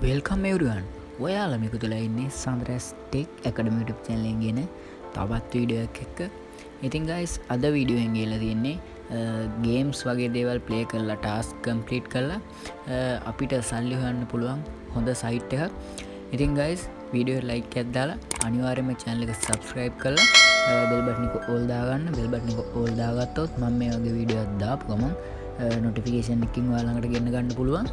Welcome එවරුවන් ඔයාලා මේක තුළ ඉන්නේ සඳරස් ටෙක් ඇකඩමි YouTube channel එකෙන් ගෙන තවත් වීඩියෝ එකක් එක්ක. ඉතින් guys අද වීඩියෝ එකෙන් ගිහලා තියන්නේ ගේම්ස් වගේ දේවල් ප්ලේ කරලා ටාස්ක් කම්ප්ලීට් කරලා අපිට සල්ලි හොයන්න පුළුවන් හොඳ සයිට් එකක්. ඉතින් guys වීඩියෝ එක like එකක් දාලා අනිවාර්යයෙන්ම channel එක subscribe කරලා bell button එක all දාගන්න. bell button එක all දාගත්තොත් මම මේ වගේ වීඩියෝ එකක් දාපු ගමන් notification එකකින් ඔයාලා ළඟට ගෙන්න ගන්න පුළුවන්.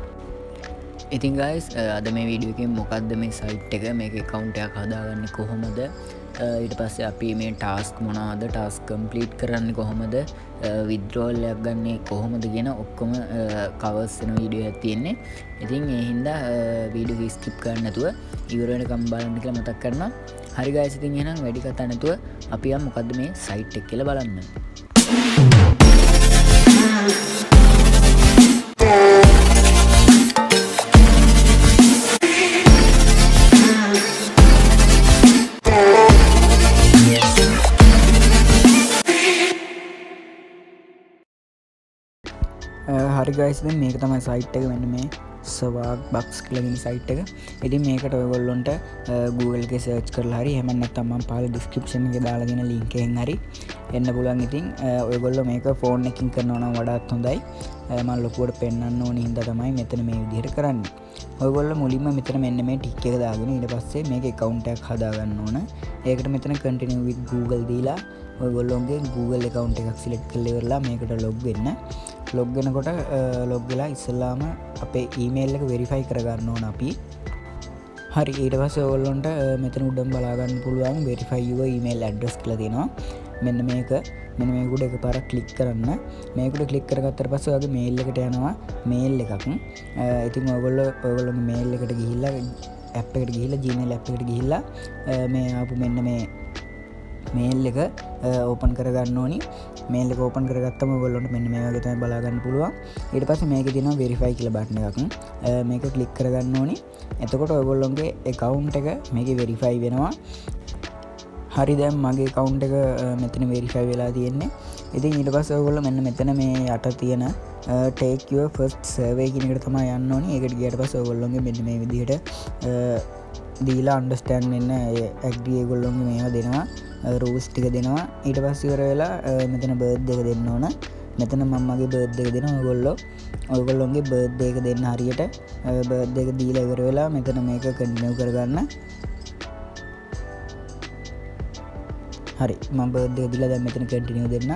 ඉතින් guys අද මේ වීඩියෝ එකෙන් මොකක්ද මේ සයිට් එක මේක account එකක් හදාගන්නේ කොහොමද ඊට පස්සේ අපි මේ ටාස්ක් මොනවාද ටාස්ක් කම්ප්ලීට් කරන්නේ කොහොමද withdrawal එකක් ගන්නේ කොහොමද කියන ඔක්කොම කවර්ස් වෙන වීඩියෝ එකක් තියෙන්නේ. ඉතින් ඒ හින්දා වීඩියෝ එක skip කරන්න නැතුව ඉවර වෙනකම් බලන්න කියලා මතක් කරනවා. හරි guys ඉතින් එහෙනම් වැඩි කතා නැතුව අපි යමු මොකද්ද මේ සයිට් එක කියලා බලන්න. හරි guys දැන් මේක තමයි සයිට් එක. මෙන්න මේ ස්වාග් බක්ස් කියලා කියන සයිට් එක. ඉතින් මේකට ඔයගොල්ලන්ට Google එකේ search කරලා හරි එහෙම නැත්නම් මම පහල description එකේ දාලා දෙන link එකෙන් හරි එන්න පුළුවන්. ඉතින් ඔයගොල්ලෝ මේක phone එකකින් කරනවා නම් වඩාත් හොඳයි. මම ලොකුවට පෙන්වන්න ඕනේ හින්දා තමයි මෙතන මේ විදිහට කරන්නේ. ඔයගොල්ලෝ මුලින්ම මෙතන මෙන්න මේ ටික් එක දාගෙන ඊට පස්සේ මේක account එකක් හදාගන්න ඕන. ඒකට මෙතන continue with Google දීලා ඔයගොල්ලෝගේ Google account එකක් select කරලා ඉවරලා මේකට log වෙන්න. log වෙනකොට log වෙලා ඉස්සෙල්ලාම අපේ email එක verify කරගන්න ඕන අපි. හරි ඊට පස්සේ ඔයගොල්ලන්ට මෙතන උඩම බලා ගන්න පුළුවන් verify your email address කියලා තියෙනවා. මෙන්න මේක මෙන්න මේකට එකපාරක් click කරන්න. මේකට click කරගත්තට පස්සේ ඔයගේ mail එකට යනවා mail එකක්. ඉතින් ඔයගොල්ලෝගේ mail එකට ගිහිල්ලා app එකට ගිහිල්ලා Gmail app එකට ගිහිල්ලා මේ ආපු මෙන්න මේ mail එක open කරගන්න ඕනි. mail එක open කරගත්තම ඔයගොල්ලන්ට මෙන්න මේ වගේ තමයි බලා ගන්න පුළුවන්. ඊට පස්සේ මේකේ තියෙනවා verify කියලා බටන් එකක්. මේක click කරගන්න ඕනි. එතකොට ඔයගොල්ලන්ගේ account එක මේකේ verify වෙනවා. හරි දැන් මගේ account එක මෙතන verify වෙලා තියෙන්නේ. ඉතින් ඊට පස්සේ ඔයගොල්ලෝ මෙන්න මෙතන මේ යට තියෙන take your first survey කියන එකට තමයි යන්න ඕනි. ඒකට ගියාට පස්සේ ඔයගොල්ලෝගේ මෙන්න මේ විදිහට දීලා understand වෙන්න agree ඒගොල්ලෝගේ මේවා දෙනවා. rules ටික දෙනවා. ඊට පස්සේ ඉවර වෙලා මෙතන birthday එක දෙන්න ඕන. මෙතන මම මගේ birthday එක දෙනවා. ඔයගොල්ලෝගේ birthday එක දෙන්න හරියට birthday එක දීලා ඉවර වෙලා මෙතන මේක continue කරගන්න. හරි මම birthday දීලා දැන් මෙතන continue දෙන්න.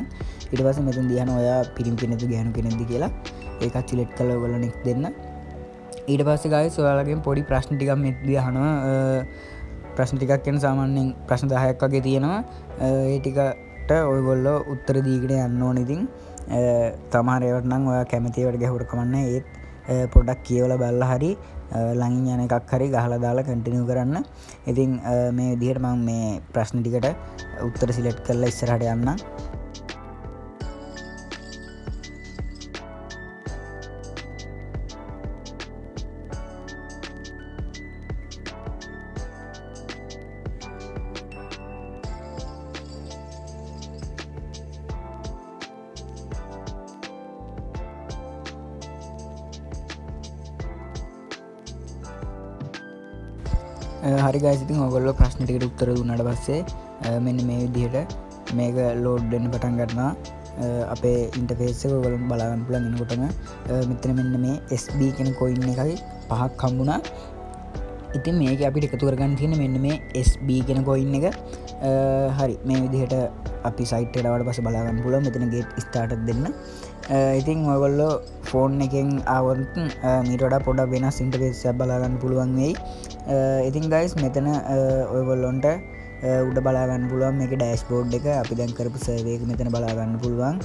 ඊට පස්සේ මෙතන දිහාන ඔයා පිරිමි කෙනෙක්ද ගැහණු කෙනෙක්ද කියලා ඒකත් select කරලා ඔයගොල්ලෝ next දෙන්න. ඊට පස්සේ guys ඔයාලගෙන් පොඩි ප්‍රශ්න ටිකක් මෙතනදී අහනවා. ප්‍රශ්න ටිකක් කියන සාමාන්‍යයෙන් ප්‍රශ්න 10ක් වගේ තියෙනවා. ඒ ටිකට ඔයගොල්ලෝ උත්තර දීගෙන යන්න ඕනේ. ඉතින් සමහර ඒවාට නම් ඔයා කැමති ඒවාට ගැහුවට කමන්නේ. ඒත් පොඩ්ඩක් කියවලා බලලා හරි ළඟින් යන එකක් හරි ගහලා දාලා කන්ටිනියු කරන්න. ඉතින් මේ විදිහට මම මේ ප්‍රශ්න ටිකට උත්තර සිලෙක්ට් කරලා ඉස්සරහට යන්නම්. හරි guys ඉතින් ඔයගොල්ලෝ ප්‍රශ්න ටිකට උත්තර දුන්නාට පස්සේ මෙන්න මේ විදිහට මේක load වෙන්න පටන් ගන්නවා. අපේ interface එක ඔයගොල්ලෝ බලා ගන්න පුළුවන්. එනකොටම මෙතන මෙන්න මේ SB කියන coin එකයි 5ක් හම්බුණා. ඉතින් මේක අපිට එකතු කරගන්න තියෙන මෙන්න මේ SB කියන coin එක. හරි මේ විදිහට අපි site එකට ආවට පස්සේ බලා ගන්න පුළුවන්. මෙතන get started දෙන්න. ඉතින් ඔයගොල්ලෝ ෆෝන් එකෙන් ආවොත් මීට වඩා පොඩ්ඩක් වෙනස් ඉන්ටර්ෆේස් එකක් බලා ගන්න පුළුවන් වෙයි. ඉතින් guys මෙතන ඔයගොල්ලන්ට උඩ බලා ගන්න පුළුවන් මේකේ ඩෑෂ්බෝඩ් එක. අපි දැන් කරපු සර්වේ එක මෙතන බලා ගන්න පුළුවන්.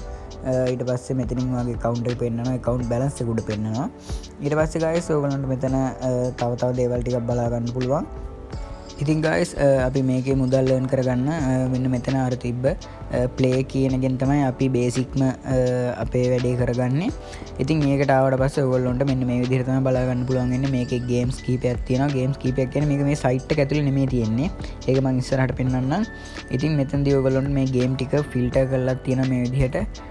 ඊට පස්සේ මෙතනින් වගේ account එක පෙන්නනවා, account balance එක උඩ පෙන්නනවා. ඊට පස්සේ guys ඔයගොල්ලන්ට මෙතන තව දේවල් ටිකක් බලා ගන්න පුළුවන්. ඉතින් guys අපි මේකේ මුදල් earn කරගන්න මෙන්න මෙතන අර තිබ්බ ප්ලේ කියනගෙන් තමයි අපි බේසික්ම අපේ වැඩේ කරගන්නේ. ඉතින් මේකට ආවට පස්සේ ඔයගොල්ලොන්ට මෙන්න මේ විදිහට තමයි බලා ගන්න පුළුවන් වෙන්නේ. මේකේ ගේම්ස් කීපයක් තියෙනවා. ගේම්ස් කීපයක් කියන්නේ මේක මේ සයිට් එක ඇතුලේ නෙමෙයි තියෙන්නේ. ඒක මම ඉස්සරහට පෙන්නන්නම්. ඉතින් මෙතනදී ඔයගොල්ලොන්ට මේ ගේම් ටික ෆිල්ටර් කරලා තියෙනවා මේ විදිහට.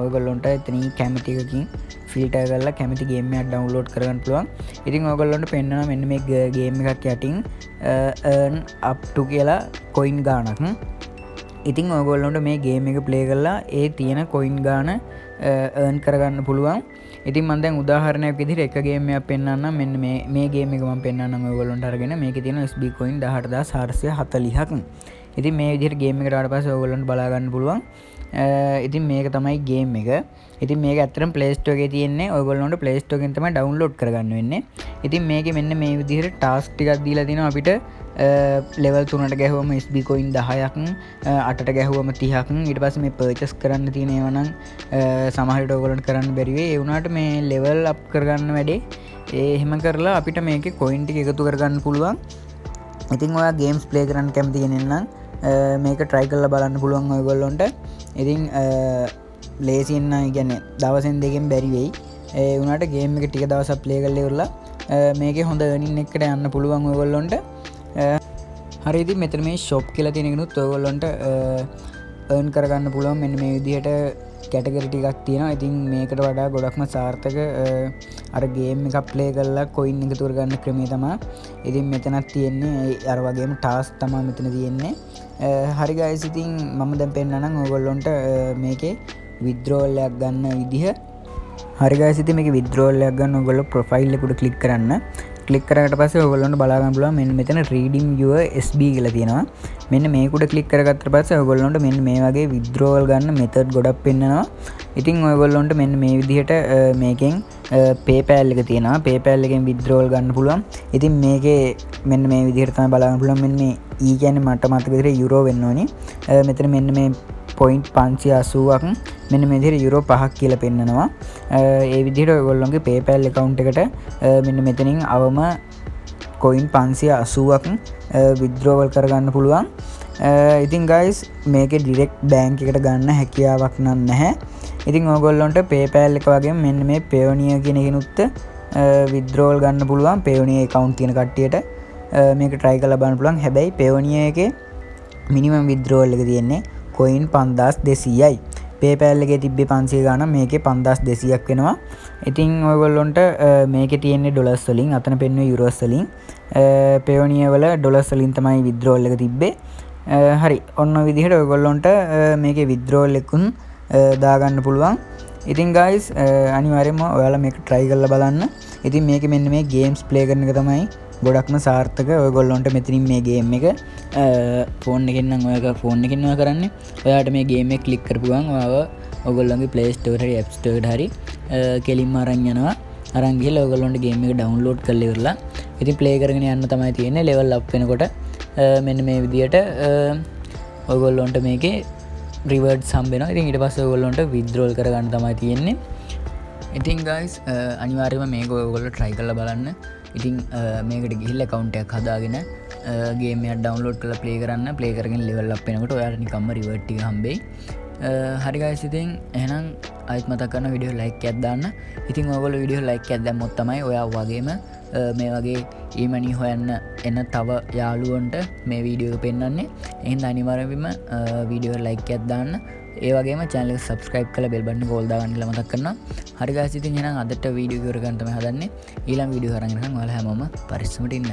ඔයගොල්ලොන්ට එතනින් කැමති එකකින් ෆිල්ටර් කරලා කැමති ගේම් එකක් ඩවුන්ලෝඩ් කරගන්න පුළුවන්. ඉතින් ඔයගොල්ලොන්ට පෙන්නනවා මෙන්න මේ ගේම් එකක් යටින් earn up to කියලා කොයින් ගාණක්. ඉතින් ඔයගොල්ලොන්ට මේ ගේම් එක ප්ලේ කරලා ඒ තියෙන කොයින් ගාණ earn කරගන්න පුළුවන්. ඉතින් මම දැන් උදාහරණයක් විදිහට එක ගේම් එකක් පෙන්නන්නම්. මෙන්න මේ ගේම් එක මම පෙන්නන්නම් ඔයගොල්ලොන්ට අරගෙන. මේකේ තියෙන SB coin 18440ක්. ඉතින් මේ විදිහට ගේම් එකට ආවට පස්සේ ඔයගොල්ලොන්ට බලා ගන්න පුළුවන්. ඉතින් මේක තමයි ගේම් එක. ඉතින් මේක ඇත්තටම Play Store එකේ තියෙන්නේ. ඔයගොල්ලොන්ට Play Store එකෙන් තමයි ඩවුන්ලෝඩ් කරගන්න වෙන්නේ. ඉතින් මේකේ මෙන්න මේ විදිහට ටාස්ක් ටිකක් දීලා තිනවා අපිට. ලෙවල් 3ට ගැහුවම SB coin 10ක්, 8ට ගැහුවම 30ක්. ඊට පස්සේ මේ පර්චේස් කරන්න තියෙන ඒවා නම් සමහර විට ඔයගොල්ලන්ට කරන්න බැරි වෙයි. ඒ වුණාට මේ ලෙවල් අප් කරගන්න වැඩේ එහෙම කරලා අපිට මේකේ coin ටික එකතු කරගන්න පුළුවන්. ඉතින් ඔයා ගේම්ස් ප්ලේ කරන්න කැමති කෙනෙක් නම් මේක try කරලා බලන්න පුළුවන් ඔයගොල්ලොන්ට. ඉතින් ලේසියෙන් නම් කියන්නේ දවසෙන් දෙකෙන් බැරි වෙයි. ඒ වුණාට ගේම් එක ටික දවසක් ප්ලේ කරලා ඉවරලා මේකේ හොඳ earning එකකට යන්න පුළුවන් ඔයගොල්ලොන්ට. හරි ඉතින් මෙතන මේ shop කියලා තියෙන එකනුත් ඔයගොල්ලොන්ට earn කරගන්න පුළුවන්. මෙන්න මේ විදිහට කැටගරි ටිකක් තියෙනවා. ඉතින් මේකට වඩා ගොඩක්ම සාර්ථක අර ගේම් එකක් ප්ලේ කරලා කොයින් එකතු කරගන්න ක්‍රමය තමයි. ඉතින් මෙතනක් තියෙන්නේ අර වගේම ටාස්ක් තමයි මෙතන තියෙන්නේ. හරි guys ඉතින් මම දැන් පෙන්නන්නම් ඔයගොල්ලොන්ට මේකේ withdrawal එකක් ගන්න විදිහ. හරි guys ඉතින් මේකේ withdrawal එකක් ගන්න ඔයගොල්ලෝ profile එකට click කරන්න. ක්ලික් කරාට පස්සේ ඔයගොල්ලොන්ට බලා ගන්න පුළුවන් මෙන්න මෙතන redeem your SB කියලා තියෙනවා. මෙන්න මේක උඩ ක්ලික් කරගත්ත පස්සේ ඔයගොල්ලොන්ට මෙන්න මේ වගේ withdrawal ගන්න method ගොඩක් පෙන්නනවා. ඉතින් ඔයගොල්ලොන්ට මෙන්න මේ විදිහට මේකෙන් PayPal එක තියෙනවා. PayPal එකෙන් withdrawal ගන්න පුළුවන්. ඉතින් මේකේ මෙන්න මේ විදිහට තමයි බලා ගන්න පුළුවන්. මෙන්න මේ E කියන්නේ මට මතක විදිහට යුරෝ වෙන්න ඕනි. මෙතන මෙන්න මේ point 580ක් මෙන්න මේ විදිහට යුරෝ 5ක් කියලා පෙන්නනවා. ඒ විදිහට ඔයගොල්ලෝගේ PayPal account එකට මෙන්න මෙතනින් අවම coin 580ක් withdrawal කරගන්න පුළුවන්. ඉතින් guys මේකේ direct bank එකට ගන්න හැකියාවක් නැහැ. ඉතින් ඔයගොල්ලන්ට PayPal එක වගේම මෙන්න මේ Payoneer කියන එකනුත් withdrawal ගන්න පුළුවන්. Payoneer account තියෙන කට්ටියට මේක try කරලා බලන්න පුළුවන්. හැබැයි Payoneer එකේ minimum withdrawal එක තියෙන්නේ coin 5200යි. PayPal එකේ තිබ්බේ 500 ගාන මේකේ 5200ක් වෙනවා. ඉතින් ඔයගොල්ලොන්ට මේකේ තියෙන්නේ ඩොලර්ස් වලින්, අතන පෙන්වන්නේ යුරෝස් වලින්. Payoneer වල ඩොලර්ස් වලින් තමයි withdrawal එක තිබ්බේ. හරි ඔන්න ඔය විදිහට ඔයගොල්ලොන්ට මේකේ withdrawal එකකුන් දාගන්න පුළුවන්. ඉතින් guys අනිවාර්යයෙන්ම ඔයාලා මේක try කරලා බලන්න. ඉතින් මේකේ මෙන්න මේ games play කරන එක තමයි ගොඩක්ම සාර්ථක. ඔයගොල්ලොන්ට මෙතනින් මේ ගේම් එක ෆෝන් එකෙන් නම් ඔයක ෆෝන් එකෙන් ඔයා කරන්නේ. ඔයාට මේ ගේම් එක ක්ලික් කරපු ගමන් ඔයගොල්ලන්ගේ Play Store හරි App Store හරි කෙලින්ම අරන් යනවා. අරන් ගිහලා ඔයගොල්ලොන්ට ගේම් එක download කරලා ඉවරලා ඉතින් play කරගෙන යන්න තමයි තියෙන්නේ. level up වෙනකොට මෙන්න මේ විදියට ඔයගොල්ලොන්ට මේකේ rewards හම්බ වෙනවා. ඉතින් ඊට පස්සේ ඔයගොල්ලොන්ට withdrawal කරගන්න තමයි තියෙන්නේ. ඉතින් guys අනිවාර්යයෙන්ම මේක ඔයගොල්ලෝ try කරලා බලන්න. ඉතින් මේකට ගිහිල්ලා account එකක් හදාගෙන ගේම් එකක් download කරලා play කරන්න. play කරගෙන level up වෙනකොට ඔයාලට නිකම්ම reward ටික හම්බෙයි. හරි guys ඉතින් එහෙනම් ආයෙත් මතක් කරන වීඩියෝ like එකක් දාන්න. ඉතින් ඔයගොල්ලෝ වීඩියෝ like එකක් දැම්මොත් තමයි ඔයා වගේම මේ වගේ ඊමනි හොයන්න එන තව යාළුවන්ට මේ වීඩියෝ එක පෙන්වන්නේ. එහෙනම් අනිවාර්යයෙන්ම වීඩියෝ like එකක් දාන්න. ඒ වගේම channel එක subscribe කරලා bell button එක all දාගන්න කියලා මතක් කරනවා. හරි guys ඉතින් එහෙනම් අදට වීඩියෝ එක ඉවර කරන්න තමයි හදන්නේ. ඊළඟ වීඩියෝ කරගෙන යනකම් ඔයාලා හැමෝම පරිස්සමට ඉන්න.